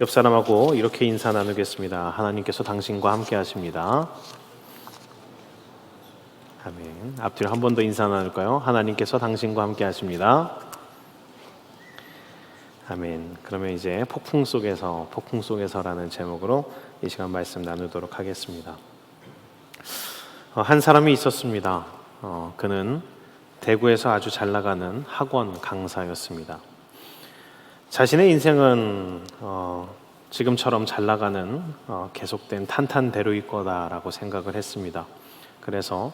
옆 사람하고 이렇게 인사 나누겠습니다. 하나님께서 당신과 함께 하십니다. 아멘. 앞뒤로 한 번 더 인사 나눌까요? 하나님께서 당신과 함께 하십니다. 아멘. 그러면 이제 폭풍 속에서라는 제목으로 이 시간 말씀 나누도록 하겠습니다. 한 사람이 있었습니다. 그는 대구에서 아주 잘 나가는 학원 강사였습니다. 자신의 인생은 지금처럼 잘 나가는 계속된 탄탄대로일 거다라고 생각을 했습니다. 그래서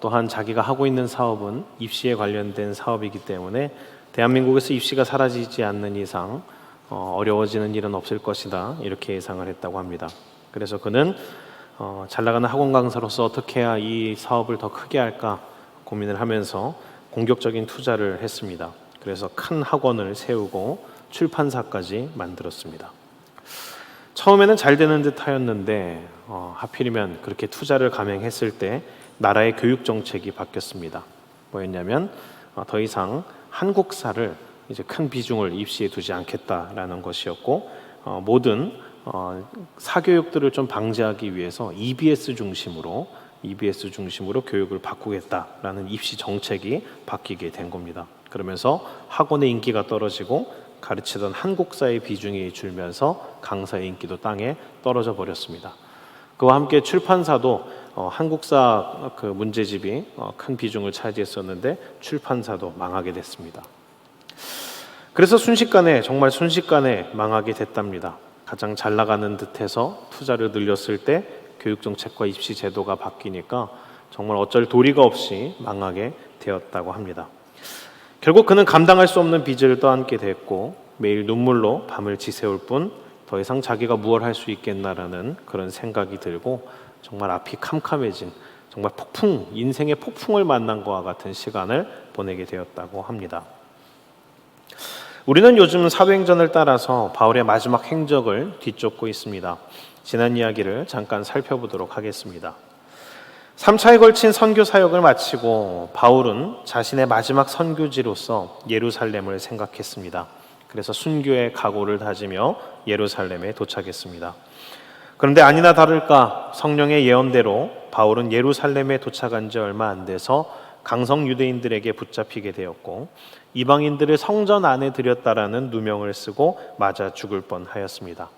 또한 자기가 하고 있는 사업은 입시에 관련된 사업이기 때문에 대한민국에서 입시가 사라지지 않는 이상 어려워지는 일은 없을 것이다, 이렇게 예상을 했다고 합니다. 그래서 그는 잘 나가는 학원 강사로서 어떻게 해야 이 사업을 더 크게 할까 고민을 하면서 공격적인 투자를 했습니다. 그래서 큰 학원을 세우고 출판사까지 만들었습니다. 처음에는 잘 되는 듯 하였는데 하필이면 그렇게 투자를 감행했을 때 나라의 교육 정책이 바뀌었습니다. 뭐였냐면 더 이상 한국사를 이제 큰 비중을 입시에 두지 않겠다라는 것이었고, 모든 사교육들을 좀 방지하기 위해서 EBS 중심으로 교육을 바꾸겠다라는 입시 정책이 바뀌게 된 겁니다. 그러면서 학원의 인기가 떨어지고 가르치던 한국사의 비중이 줄면서 강사의 인기도 땅에 떨어져 버렸습니다. 그와 함께 출판사도 한국사 그 문제집이 큰 비중을 차지했었는데 출판사도 망하게 됐습니다. 그래서 정말 순식간에 망하게 됐답니다. 가장 잘 나가는 듯해서 투자를 늘렸을 때 교육정책과 입시 제도가 바뀌니까 정말 어쩔 도리가 없이 망하게 되었다고 합니다. 결국 그는 감당할 수 없는 빚을 떠안게 됐고 매일 눈물로 밤을 지새울 뿐 더 이상 자기가 무엇을 할 수 있겠나라는 그런 생각이 들고 정말 앞이 캄캄해진, 정말 인생의 폭풍을 만난 것과 같은 시간을 보내게 되었다고 합니다. 우리는 요즘 사도행전을 따라서 바울의 마지막 행적을 뒤쫓고 있습니다. 지난 이야기를 잠깐 살펴보도록 하겠습니다. 3차에 걸친 선교 사역을 마치고 바울은 자신의 마지막 선교지로서 예루살렘을 생각했습니다. 그래서 순교의 각오를 다지며 예루살렘에 도착했습니다. 그런데 아니나 다를까 성령의 예언대로 바울은 예루살렘에 도착한 지 얼마 안 돼서 강성 유대인들에게 붙잡히게 되었고 이방인들을 성전 안에 들였다라는 누명을 쓰고 맞아 죽을 뻔하였습니다.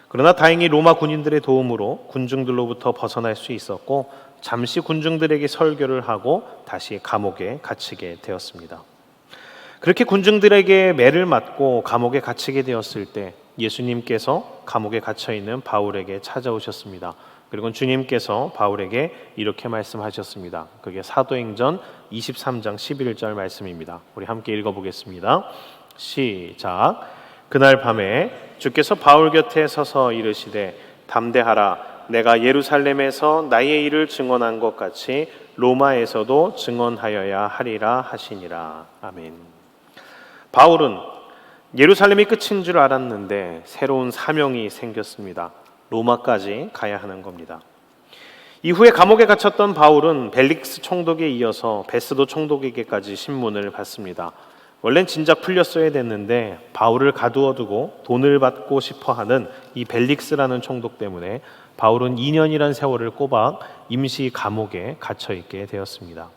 그러나 다행히 로마 군인들의 도움으로 군중들로부터 벗어날 수 있었고 잠시 군중들에게 설교를 하고 다시 감옥에 갇히게 되었습니다. 그렇게 군중들에게 매를 맞고 감옥에 갇히게 되었을 때 예수님께서 감옥에 갇혀있는 바울에게 찾아오셨습니다. 그리고 주님께서 바울에게 이렇게 말씀하셨습니다. 그게 사도행전 23장 11절 말씀입니다. 우리 함께 읽어보겠습니다. 시작. 그날 밤에 주께서 바울 곁에 서서 이르시되 담대하라, 내가 예루살렘에서 나의 일을 증언한 것 같이 로마에서도 증언하여야 하리라 하시니라. 아멘. 바울은 예루살렘이 끝인 줄 알았는데 새로운 사명이 생겼습니다. 로마까지 가야 하는 겁니다. 이후에 감옥에 갇혔던 바울은 벨릭스 총독에 이어서 베스도 총독에게까지 신문을 받습니다. 원래는 진작 풀렸어야 됐는데 바울을 가두어두고 돈을 받고 싶어하는 이 벨릭스라는 총독 때문에 바울은 2년이란 세월을 꼬박 임시 감옥에 갇혀있게 되었습니다.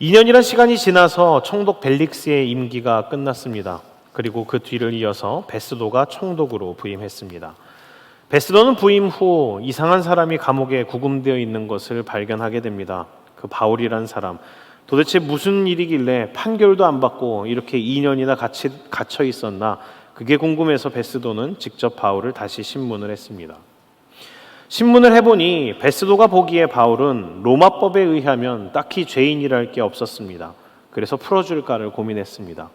2년이란 시간이 지나서 총독 벨릭스의 임기가 끝났습니다. 그리고 그 뒤를 이어서 베스도가 총독으로 부임했습니다. 베스도는 부임 후 이상한 사람이 감옥에 구금되어 있는 것을 발견하게 됩니다. 그 바울이란 사람, 도대체 무슨 일이길래 판결도 안 받고 이렇게 2년이나 갇혀 있었나, 그게 궁금해서 베스도는 직접 바울을 다시 신문을 했습니다. 신문을 해보니 베스도가 보기에 바울은 로마법에 의하면 딱히 죄인이랄 게 없었습니다. 그래서 풀어줄까를 고민했습니다.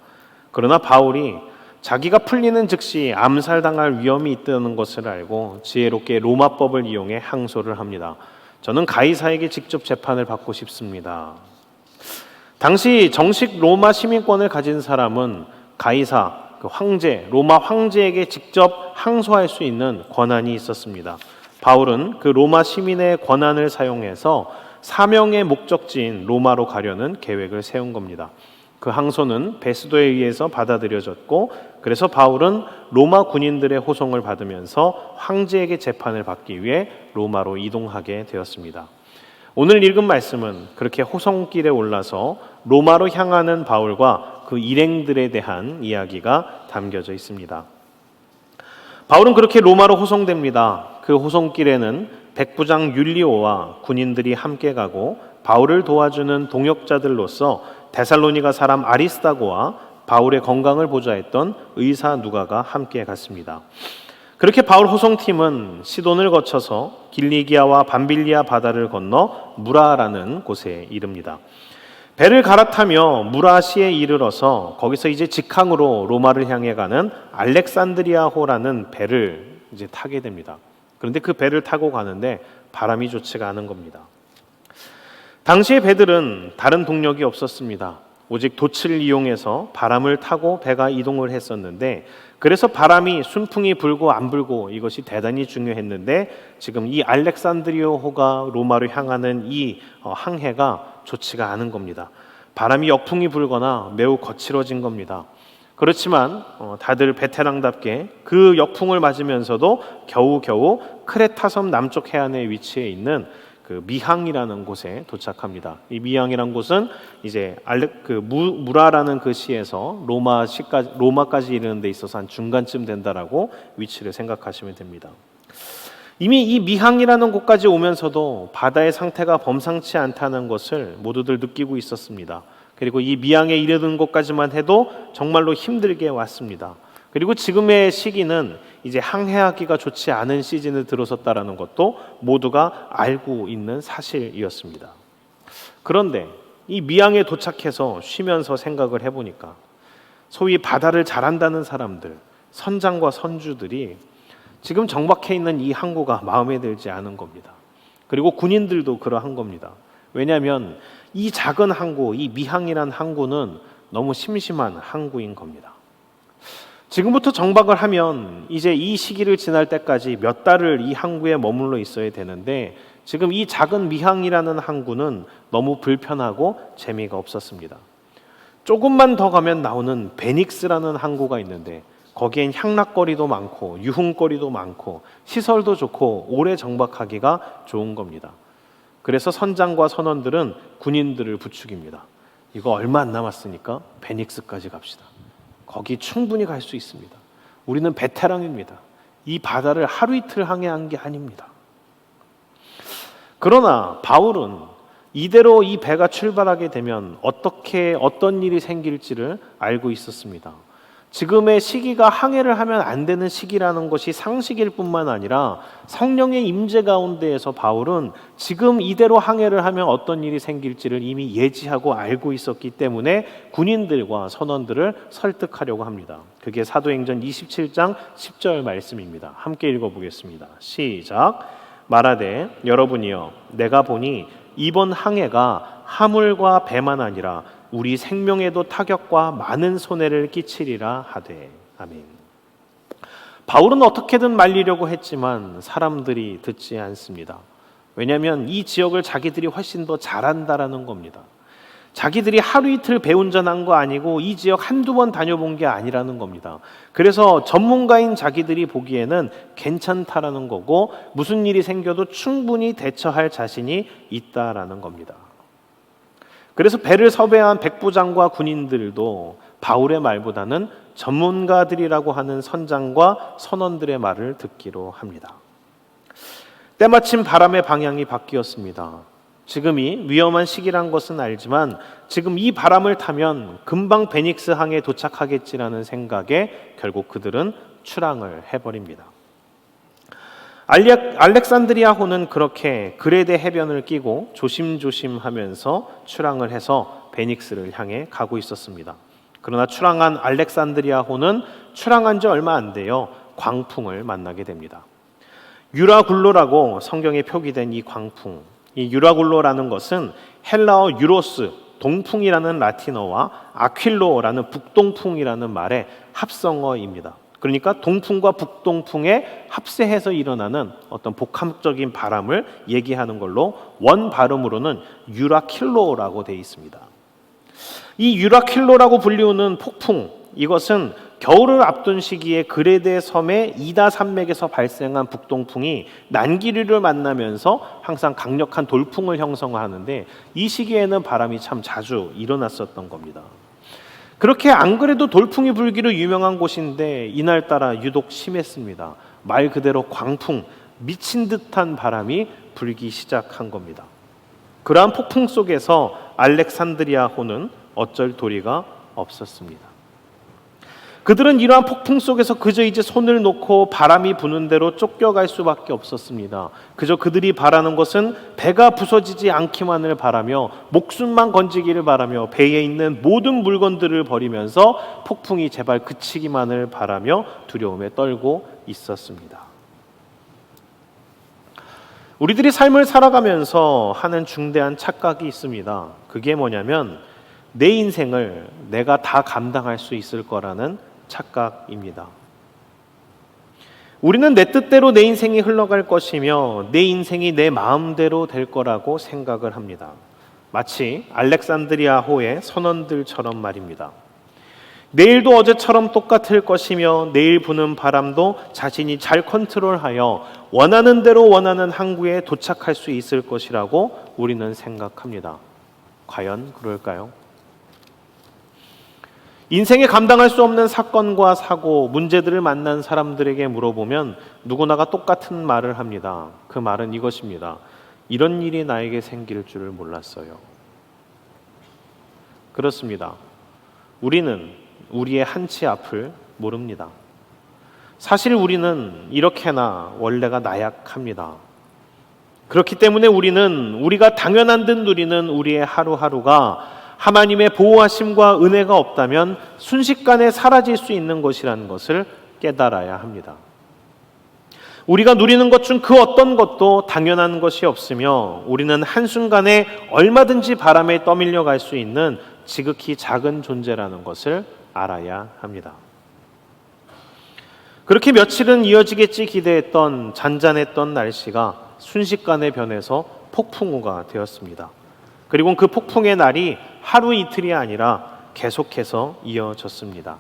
그러나 바울이 자기가 풀리는 즉시 암살당할 위험이 있다는 것을 알고 지혜롭게 로마법을 이용해 항소를 합니다. 저는 가이사에게 직접 재판을 받고 싶습니다. 당시 정식 로마 시민권을 가진 사람은 가이사, 그 황제, 로마 황제에게 직접 항소할 수 있는 권한이 있었습니다. 바울은 그 로마 시민의 권한을 사용해서 사명의 목적지인 로마로 가려는 계획을 세운 겁니다. 그 항소는 베스도에 의해서 받아들여졌고 그래서 바울은 로마 군인들의 호송을 받으면서 황제에게 재판을 받기 위해 로마로 이동하게 되었습니다. 오늘 읽은 말씀은 그렇게 호송길에 올라서 로마로 향하는 바울과 그 일행들에 대한 이야기가 담겨져 있습니다. 바울은 그렇게 로마로 호송됩니다. 그 호송길에는 백부장 율리오와 군인들이 함께 가고 바울을 도와주는 동역자들로서 데살로니가 사람 아리스다고와 바울의 건강을 보좌했던 의사 누가가 함께 갔습니다. 그렇게 바울 호송팀은 시돈을 거쳐서 길리기아와 밤빌리아 바다를 건너 무라라는 곳에 이릅니다. 배를 갈아타며 무라시에 이르러서 거기서 이제 직항으로 로마를 향해 가는 알렉산드리아호라는 배를 이제 타게 됩니다. 그런데 그 배를 타고 가는데 바람이 좋지가 않은 겁니다. 당시의 배들은 다른 동력이 없었습니다. 오직 돛을 이용해서 바람을 타고 배가 이동을 했었는데, 그래서 바람이 순풍이 불고 안 불고 이것이 대단히 중요했는데, 지금 이 알렉산드리아호가 로마로 향하는 이 항해가 좋지가 않은 겁니다. 바람이 역풍이 불거나 매우 거칠어진 겁니다. 그렇지만 다들 베테랑답게 그 역풍을 맞으면서도 겨우겨우 크레타 섬 남쪽 해안에 위치해 있는 그 미항이라는 곳에 도착합니다. 이 미항이라는 곳은 이제 무라라는 그 시에서 로마까지 이르는 데 있어서 한 중간쯤 된다라고 위치를 생각하시면 됩니다. 이미 이 미항이라는 곳까지 오면서도 바다의 상태가 범상치 않다는 것을 모두들 느끼고 있었습니다. 그리고 이 미항에 이르는 곳까지만 해도 정말로 힘들게 왔습니다. 그리고 지금의 시기는 이제 항해하기가 좋지 않은 시즌에 들어섰다라는 것도 모두가 알고 있는 사실이었습니다. 그런데 이 미항에 도착해서 쉬면서 생각을 해보니까 소위 바다를 잘 안다는 사람들, 선장과 선주들이 지금 정박해 있는 이 항구가 마음에 들지 않은 겁니다. 그리고 군인들도 그러한 겁니다. 왜냐하면 이 작은 항구, 이 미항이란 항구는 너무 심심한 항구인 겁니다. 지금부터 정박을 하면 이제 이 시기를 지날 때까지 몇 달을 이 항구에 머물러 있어야 되는데, 지금 이 작은 미항이라는 항구는 너무 불편하고 재미가 없었습니다. 조금만 더 가면 나오는 베닉스라는 항구가 있는데 거기엔 향락거리도 많고 유흥거리도 많고 시설도 좋고 오래 정박하기가 좋은 겁니다. 그래서 선장과 선원들은 군인들을 부축입니다. 이거 얼마 안 남았으니까 베닉스까지 갑시다. 거기 충분히 갈 수 있습니다. 우리는 베테랑입니다. 이 바다를 하루 이틀 항해한 게 아닙니다. 그러나 바울은 이대로 이 배가 출발하게 되면 어떤 일이 생길지를 알고 있었습니다. 지금의 시기가 항해를 하면 안 되는 시기라는 것이 상식일 뿐만 아니라 성령의 임재 가운데에서 바울은 지금 이대로 항해를 하면 어떤 일이 생길지를 이미 예지하고 알고 있었기 때문에 군인들과 선원들을 설득하려고 합니다. 그게 사도행전 27장 10절 말씀입니다. 함께 읽어보겠습니다. 시작. 말하되 여러분이여 내가 보니 이번 항해가 화물과 배만 아니라 우리 생명에도 타격과 많은 손해를 끼치리라 하되. 아멘. 바울은 어떻게든 말리려고 했지만 사람들이 듣지 않습니다. 왜냐하면 이 지역을 자기들이 훨씬 더 잘한다라는 겁니다. 자기들이 하루 이틀 배운전한 거 아니고 이 지역 한두 번 다녀본 게 아니라는 겁니다. 그래서 전문가인 자기들이 보기에는 괜찮다라는 거고 무슨 일이 생겨도 충분히 대처할 자신이 있다라는 겁니다. 그래서 배를 섭외한 백부장과 군인들도 바울의 말보다는 전문가들이라고 하는 선장과 선원들의 말을 듣기로 합니다. 때마침 바람의 방향이 바뀌었습니다. 지금이 위험한 시기란 것은 알지만 지금 이 바람을 타면 금방 베닉스 항에 도착하겠지라는 생각에 결국 그들은 출항을 해버립니다. 알렉산드리아호는 그렇게 그레데 해변을 끼고 조심조심 하면서 출항을 해서 베닉스를 향해 가고 있었습니다. 그러나 출항한 알렉산드리아호는 출항한 지 얼마 안 돼요. 광풍을 만나게 됩니다. 유라굴로라고 성경에 표기된 이 광풍, 이 유라굴로라는 것은 헬라어 유로스, 동풍이라는 라틴어와 아퀼로라는 북동풍이라는 말의 합성어입니다. 그러니까 동풍과 북동풍에 합세해서 일어나는 어떤 복합적인 바람을 얘기하는 걸로 원 발음으로는 유라킬로라고 되어 있습니다. 이 유라킬로라고 불리우는 폭풍, 이것은 겨울을 앞둔 시기에 그레데 섬의 이다 산맥에서 발생한 북동풍이 난기류를 만나면서 항상 강력한 돌풍을 형성하는데 이 시기에는 바람이 참 자주 일어났었던 겁니다. 그렇게 안 그래도 돌풍이 불기로 유명한 곳인데 이날따라 유독 심했습니다. 말 그대로 광풍, 미친 듯한 바람이 불기 시작한 겁니다. 그러한 폭풍 속에서 알렉산드리아호는 어쩔 도리가 없었습니다. 그들은 이러한 폭풍 속에서 그저 이제 손을 놓고 바람이 부는 대로 쫓겨갈 수밖에 없었습니다. 그저 그들이 바라는 것은 배가 부서지지 않기만을 바라며 목숨만 건지기를 바라며 배에 있는 모든 물건들을 버리면서 폭풍이 제발 그치기만을 바라며 두려움에 떨고 있었습니다. 우리들이 삶을 살아가면서 하는 중대한 착각이 있습니다. 그게 뭐냐면 내 인생을 내가 다 감당할 수 있을 거라는 착각입니다. 우리는 내 뜻대로 내 인생이 흘러갈 것이며 내 인생이 내 마음대로 될 거라고 생각을 합니다. 마치 알렉산드리아호의 선원들처럼 말입니다. 내일도 어제처럼 똑같을 것이며 내일 부는 바람도 자신이 잘 컨트롤하여 원하는 대로 원하는 항구에 도착할 수 있을 것이라고 우리는 생각합니다. 과연 그럴까요? 인생에 감당할 수 없는 사건과 사고, 문제들을 만난 사람들에게 물어보면 누구나가 똑같은 말을 합니다. 그 말은 이것입니다. 이런 일이 나에게 생길 줄을 몰랐어요. 그렇습니다. 우리는 우리의 한치 앞을 모릅니다. 사실 우리는 이렇게나 원래가 나약합니다. 그렇기 때문에 우리가 당연한 듯 누리는 우리의 하루하루가 하나님의 보호하심과 은혜가 없다면 순식간에 사라질 수 있는 것이라는 것을 깨달아야 합니다. 우리가 누리는 것 중 그 어떤 것도 당연한 것이 없으며 우리는 한순간에 얼마든지 바람에 떠밀려 갈 수 있는 지극히 작은 존재라는 것을 알아야 합니다. 그렇게 며칠은 이어지겠지 기대했던 잔잔했던 날씨가 순식간에 변해서 폭풍우가 되었습니다. 그리고 그 폭풍의 날이 하루 이틀이 아니라 계속해서 이어졌습니다.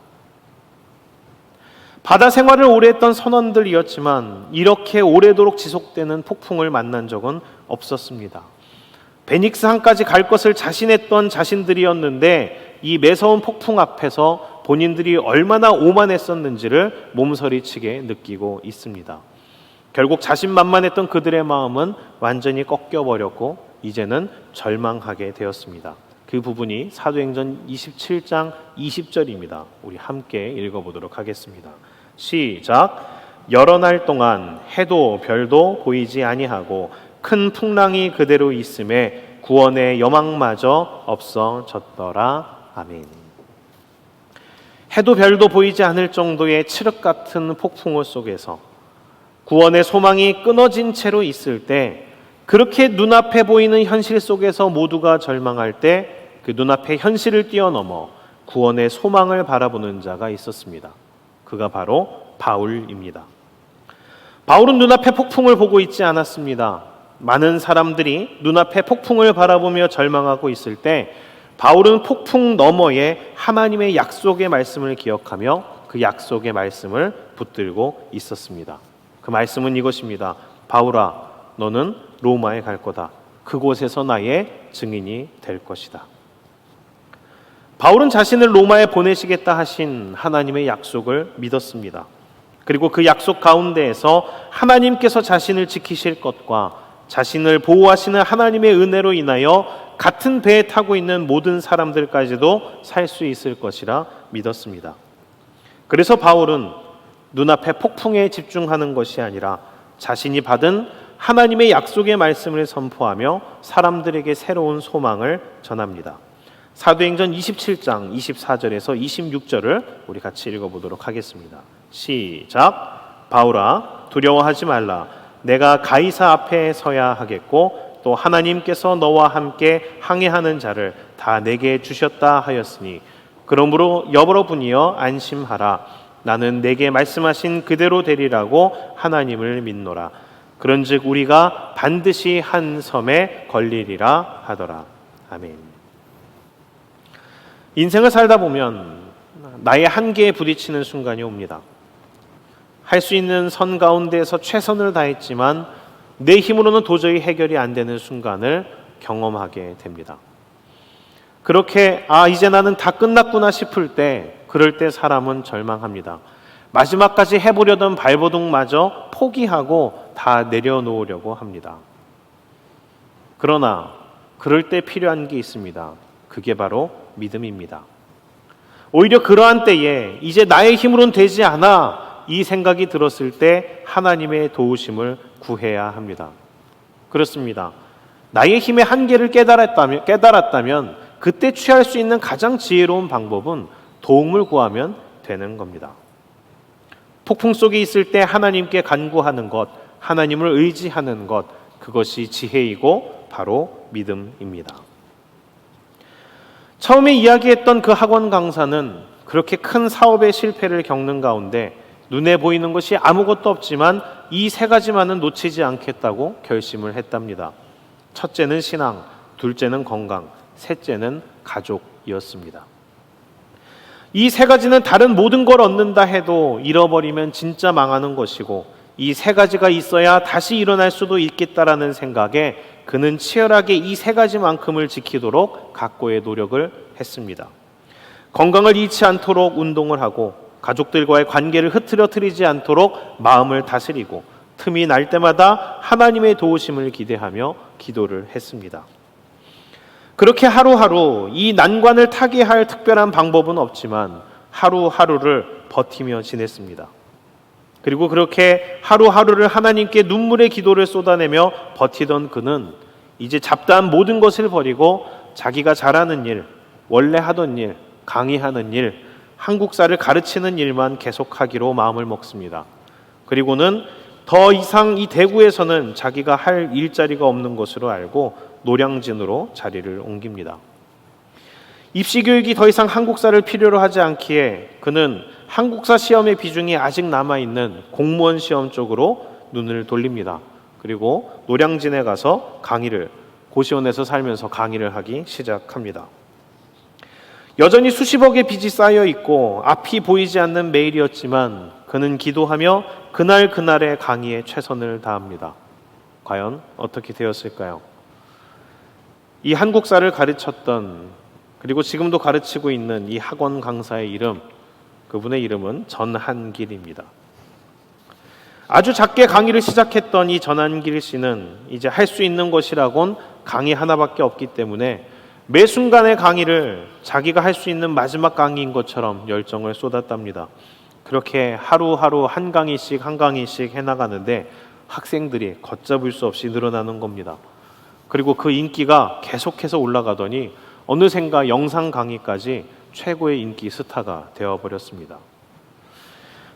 바다 생활을 오래 했던 선원들이었지만 이렇게 오래도록 지속되는 폭풍을 만난 적은 없었습니다. 베닉스 항까지 갈 것을 자신했던 자신들이었는데 이 매서운 폭풍 앞에서 본인들이 얼마나 오만했었는지를 몸서리치게 느끼고 있습니다. 결국 자신만만했던 그들의 마음은 완전히 꺾여버렸고 이제는 절망하게 되었습니다. 그 부분이 사도행전 27장 20절입니다. 우리 함께 읽어보도록 하겠습니다. 시작. 여러 날 동안 해도 별도 보이지 아니하고 큰 풍랑이 그대로 있음에 구원의 여망마저 없어졌더라. 아멘. 해도 별도 보이지 않을 정도의 칠흑 같은 폭풍우 속에서 구원의 소망이 끊어진 채로 있을 때 그렇게 눈앞에 보이는 현실 속에서 모두가 절망할 때 그 눈앞의 현실을 뛰어넘어 구원의 소망을 바라보는 자가 있었습니다. 그가 바로 바울입니다. 바울은 눈앞에 폭풍을 보고 있지 않았습니다. 많은 사람들이 눈앞에 폭풍을 바라보며 절망하고 있을 때 바울은 폭풍 너머에 하나님의 약속의 말씀을 기억하며 그 약속의 말씀을 붙들고 있었습니다. 그 말씀은 이것입니다. 바울아, 너는 로마에 갈 거다. 그곳에서 나의 증인이 될 것이다. 바울은 자신을 로마에 보내시겠다 하신 하나님의 약속을 믿었습니다. 그리고 그 약속 가운데에서 하나님께서 자신을 지키실 것과 자신을 보호하시는 하나님의 은혜로 인하여 같은 배에 타고 있는 모든 사람들까지도 살 수 있을 것이라 믿었습니다. 그래서 바울은 눈앞의 폭풍에 집중하는 것이 아니라 자신이 받은 하나님의 약속의 말씀을 선포하며 사람들에게 새로운 소망을 전합니다. 사도행전 27장 24절에서 26절을 우리 같이 읽어보도록 하겠습니다. 시작. 바울아, 두려워하지 말라. 내가 가이사 앞에 서야 하겠고 또 하나님께서 너와 함께 항해하는 자를 다 내게 주셨다 하였으니 그러므로 여러분이여 안심하라. 나는 내게 말씀하신 그대로 되리라고 하나님을 믿노라. 그런즉 우리가 반드시 한 섬에 걸리리라 하더라. 아멘. 인생을 살다 보면 나의 한계에 부딪히는 순간이 옵니다. 할 수 있는 선 가운데에서 최선을 다했지만 내 힘으로는 도저히 해결이 안 되는 순간을 경험하게 됩니다. 그렇게 이제 나는 다 끝났구나 싶을 때, 그럴 때 사람은 절망합니다. 마지막까지 해보려던 발버둥마저 포기하고 다 내려놓으려고 합니다. 그러나 그럴 때 필요한 게 있습니다. 그게 바로 믿음입니다. 오히려 그러한 때에 이제 나의 힘으로는 되지 않아 이 생각이 들었을 때 하나님의 도우심을 구해야 합니다. 그렇습니다. 나의 힘의 한계를 깨달았다면 그때 취할 수 있는 가장 지혜로운 방법은 도움을 구하면 되는 겁니다. 폭풍 속에 있을 때 하나님께 간구하는 것, 하나님을 의지하는 것, 그것이 지혜이고 바로 믿음입니다. 처음에 이야기했던 그 학원 강사는 그렇게 큰 사업의 실패를 겪는 가운데 눈에 보이는 것이 아무것도 없지만 이 세 가지만은 놓치지 않겠다고 결심을 했답니다. 첫째는 신앙, 둘째는 건강, 셋째는 가족이었습니다. 이 세 가지는 다른 모든 걸 얻는다 해도 잃어버리면 진짜 망하는 것이고, 이 세 가지가 있어야 다시 일어날 수도 있겠다라는 생각에 그는 치열하게 이 세 가지만큼을 지키도록 각고의 노력을 했습니다. 건강을 잃지 않도록 운동을 하고, 가족들과의 관계를 흐트러뜨리지 않도록 마음을 다스리고, 틈이 날 때마다 하나님의 도우심을 기대하며 기도를 했습니다. 그렇게 하루하루 이 난관을 타개할 특별한 방법은 없지만 하루하루를 버티며 지냈습니다. 그리고 그렇게 하루하루를 하나님께 눈물의 기도를 쏟아내며 버티던 그는 이제 잡다한 모든 것을 버리고 자기가 잘하는 일, 원래 하던 일, 강의하는 일, 한국사를 가르치는 일만 계속하기로 마음을 먹습니다. 그리고는 더 이상 이 대구에서는 자기가 할 일자리가 없는 것으로 알고 노량진으로 자리를 옮깁니다. 입시교육이 더 이상 한국사를 필요로 하지 않기에 그는 한국사 시험의 비중이 아직 남아있는 공무원 시험 쪽으로 눈을 돌립니다. 그리고 노량진에 가서 고시원에서 살면서 강의를 하기 시작합니다. 여전히 수십억의 빚이 쌓여 있고 앞이 보이지 않는 매일이었지만 그는 기도하며 그날그날의 강의에 최선을 다합니다. 과연 어떻게 되었을까요? 이 한국사를 가르쳤던, 그리고 지금도 가르치고 있는 이 학원 강사의 그분의 이름은 전한길입니다. 아주 작게 강의를 시작했던 이 전한길 씨는 이제 할 수 있는 것이라곤 강의 하나밖에 없기 때문에 매 순간의 강의를 자기가 할 수 있는 마지막 강의인 것처럼 열정을 쏟았답니다. 그렇게 하루하루 한 강의씩 해나가는데 학생들이 걷잡을 수 없이 늘어나는 겁니다. 그리고 그 인기가 계속해서 올라가더니 어느샌가 영상 강의까지 최고의 인기 스타가 되어버렸습니다.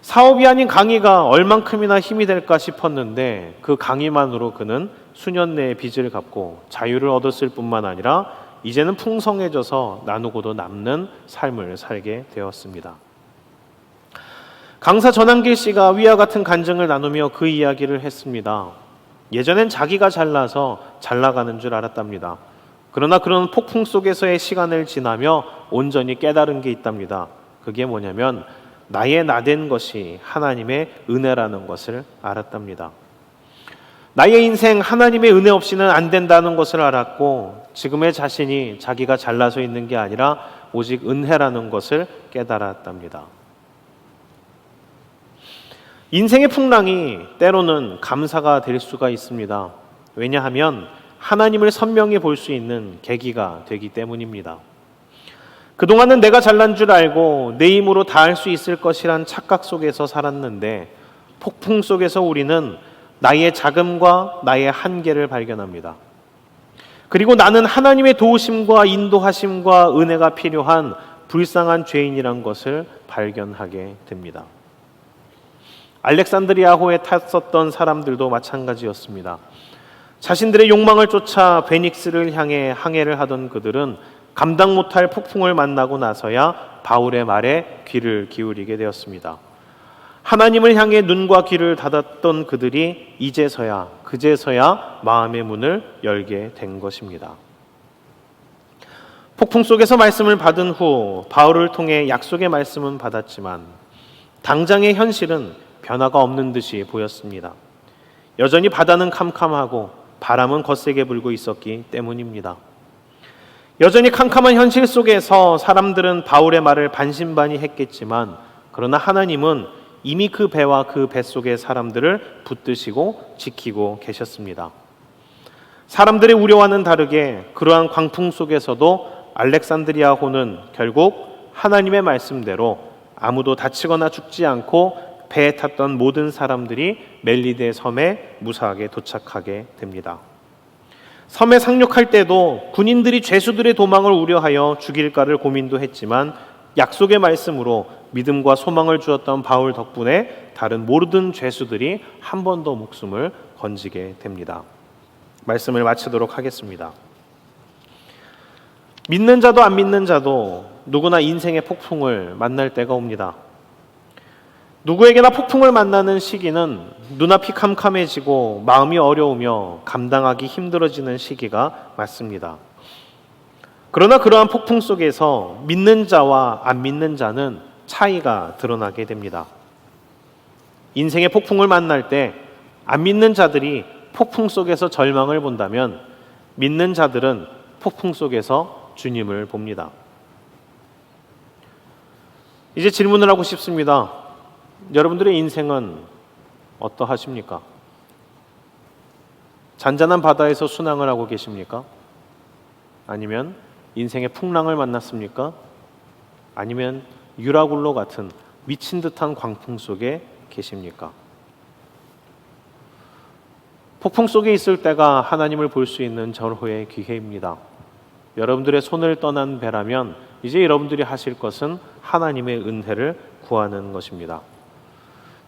사업이 아닌 강의가 얼만큼이나 힘이 될까 싶었는데 그 강의만으로 그는 수년 내에 빚을 갚고 자유를 얻었을 뿐만 아니라 이제는 풍성해져서 나누고도 남는 삶을 살게 되었습니다. 강사 전한길 씨가 위와 같은 간증을 나누며 그 이야기를 했습니다. 예전엔 자기가 잘나서 잘 나가는 줄 알았답니다. 그러나 그런 폭풍 속에서의 시간을 지나며 온전히 깨달은 게 있답니다. 그게 뭐냐면 나의 나된 것이 하나님의 은혜라는 것을 알았답니다. 나의 인생 하나님의 은혜 없이는 안 된다는 것을 알았고 지금의 자신이 자기가 잘나서 있는 게 아니라 오직 은혜라는 것을 깨달았답니다. 인생의 풍랑이 때로는 감사가 될 수가 있습니다. 왜냐하면 하나님을 선명히 볼 수 있는 계기가 되기 때문입니다. 그동안은 내가 잘난 줄 알고 내 힘으로 다 할 수 있을 것이란 착각 속에서 살았는데 폭풍 속에서 우리는 나의 자금과 나의 한계를 발견합니다. 그리고 나는 하나님의 도우심과 인도하심과 은혜가 필요한 불쌍한 죄인이란 것을 발견하게 됩니다. 알렉산드리아호에 탔었던 사람들도 마찬가지였습니다. 자신들의 욕망을 쫓아 베닉스를 향해 항해를 하던 그들은 감당 못할 폭풍을 만나고 나서야 바울의 말에 귀를 기울이게 되었습니다. 하나님을 향해 눈과 귀를 닫았던 그들이 그제서야 마음의 문을 열게 된 것입니다. 폭풍 속에서 말씀을 받은 후 바울을 통해 약속의 말씀은 받았지만 당장의 현실은 변화가 없는 듯이 보였습니다. 여전히 바다는 캄캄하고 바람은 거세게 불고 있었기 때문입니다. 여전히 캄캄한 현실 속에서 사람들은 바울의 말을 반신반의했겠지만 그러나 하나님은 이미 그 배와 그 배 속의 사람들을 붙드시고 지키고 계셨습니다. 사람들의 우려와는 다르게 그러한 광풍 속에서도 알렉산드리아호는 결국 하나님의 말씀대로 아무도 다치거나 죽지 않고 배에 탔던 모든 사람들이 멜리데 섬에 무사하게 도착하게 됩니다. 섬에 상륙할 때도 군인들이 죄수들의 도망을 우려하여 죽일까를 고민도 했지만 약속의 말씀으로 믿음과 소망을 주었던 바울 덕분에 다른 모든 죄수들이 한 번 더 목숨을 건지게 됩니다. 말씀을 마치도록 하겠습니다. 믿는 자도 안 믿는 자도 누구나 인생의 폭풍을 만날 때가 옵니다. 누구에게나 폭풍을 만나는 시기는 눈앞이 캄캄해지고 마음이 어려우며 감당하기 힘들어지는 시기가 맞습니다. 그러나 그러한 폭풍 속에서 믿는 자와 안 믿는 자는 차이가 드러나게 됩니다. 인생의 폭풍을 만날 때 안 믿는 자들이 폭풍 속에서 절망을 본다면 믿는 자들은 폭풍 속에서 주님을 봅니다. 이제 질문을 하고 싶습니다. 여러분들의 인생은 어떠하십니까? 잔잔한 바다에서 순항을 하고 계십니까? 아니면 인생의 풍랑을 만났습니까? 아니면 유라굴로 같은 미친 듯한 광풍 속에 계십니까? 폭풍 속에 있을 때가 하나님을 볼 수 있는 절호의 기회입니다. 여러분들의 손을 떠난 배라면 이제 여러분들이 하실 것은 하나님의 은혜를 구하는 것입니다.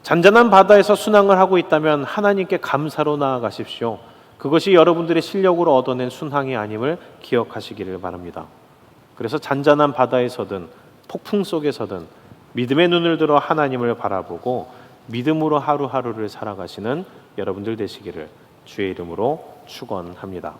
잔잔한 바다에서 순항을 하고 있다면 하나님께 감사로 나아가십시오. 그것이 여러분들의 실력으로 얻어낸 순항이 아님을 기억하시기를 바랍니다. 그래서 잔잔한 바다에서든 폭풍 속에서든 믿음의 눈을 들어 하나님을 바라보고 믿음으로 하루하루를 살아가시는 여러분들 되시기를 주의 이름으로 축원합니다.